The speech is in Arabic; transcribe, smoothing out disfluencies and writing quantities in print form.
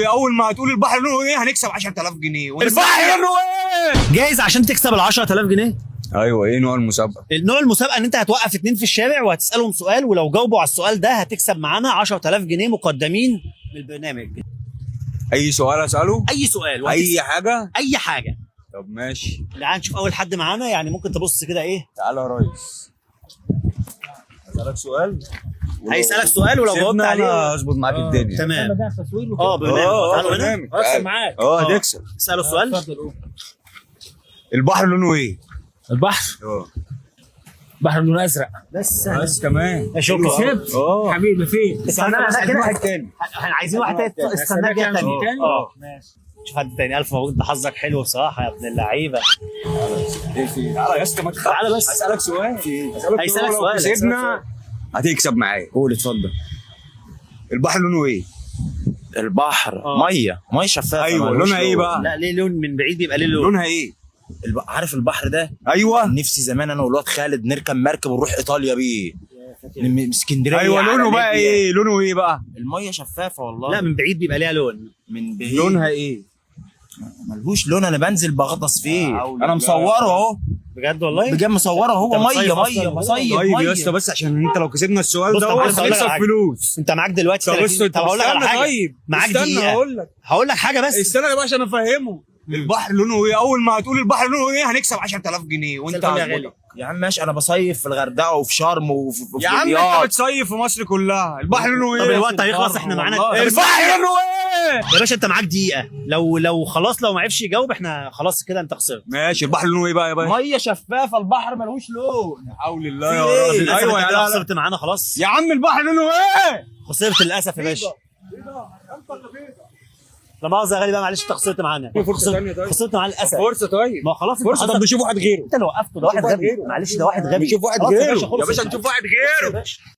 ايه؟ اول ما هتقول البحر لونه ايه هنكسب 10000 جنيه. البحر لونه ايه؟ جاهز عشان تكسب ال 10000 جنيه؟ ايوه. ايه نوع المسابقه؟ نوع المسابقه ان انت هتوقف اتنين في الشارع وهتسالهم سؤال، ولو جاوبوا على السؤال ده هتكسب معانا 10000 جنيه مقدمين من البرنامج. اي سؤال اساله؟ اي سؤال اي حاجه؟ اي حاجه. طب ماشي. لا هنشوف اول حد معانا، يعني ممكن تبص كده ايه. تعالى يا ريس اسالك سؤال. هيسالك سؤال ولو جاوبت عليه اظبط معاك الدنيا. تمام. برنامج. تعالوا هنا برنامج. هكسب معاك. هتكسب. اسالوا السؤال. اتفضل قول. البحر لونه ايه؟ البحر بحر لونه ازرق. بس بس كمان. شكرا. كسبت حبيبي. فين؟ استنى لا كده واحد تاني. عايزين واحد تاني. استنى كده تاني. ماشي. شوف حد تاني. الف مبروك، ده حظك حلو بصراحه يا ابن اللعيبه. تعالى يا اسطى ما تخافش. تعالى بس. هسألك سؤال. هيسألك سؤال. كسبنا هتكسب معايا. قول اتفضل. البحر لونه ايه؟ البحر ميه شفافه. ايوه. لونها ايه بقى؟ لا ليه لون من بعيد بيبقى ليه لون. لونها ايه؟ عارف البحر ده؟ ايوه. نفسي زمان انا والواد خالد نركب مركب ونروح ايطاليا بيه. من اسكندريه. ايوه. على لونه بقى ليبيا. ايه؟ لونه ايه بقى؟ الميه شفافه والله. لا من بعيد بيبقى ليها لون. من بعيد لونها ايه؟ ملهوش لون. انا بنزل بغطس فيه. انا مصوره اهو. بجد والله. بجد مصوره هو. أنت ميه مصيف ميه أصلاً؟ مصيف طيب ميه. يا اسطى بس عشان انت لو كسبنا السؤال بص، ده طب عايز أقول لك هنكسب على فلوس. انت معاك دلوقتي طب بص 30. طب هقول لك على حاجه. طيب معاك استنى دقيقه. هقول لك حاجه بس. استنى يا باشا انا افهمه. البحر لونه ايه؟ اول ما هتقول البحر لونه ايه هنكسب 10000 جنيه وانت يا غالي. هتقول. يا عم ماشي. انا بصيف في الغردقه وفي شرم وفي يا عم رياض. انت بتصيف في مصر كلها. البحر لونه ايه؟ طب الوقت هيخلص احنا معانا. البحر لونه ايه؟ يا باشا انت معاك دقيقه. لو خلاص لو ما عرفش يجاوب احنا خلاص كده انت خسرت. ماشي. البحر لونه ايه بقى يا باشا؟ ميه شفافه. البحر ملهوش لون. حول الله في يا ايه؟ رب. للاسف ايوه انت يا كده لا خسرت معانا خلاص. يا عم البحر لونه ايه؟ خسرت للاسف يا باشا. لا مؤاخذه يا غالي بقى، معلش انت خسرت معانا. فرصة تانية طيب. خسرت معانا للاسف. فرصة طيب. ما خلاص فرصة. طب نشوف واحد غيره. انت اللي وقفته. ده واحد غبي. معلش ده واحد غبي. نشوف واحد خلاص غيره. خلص يا باشا نشوف واحد غيره.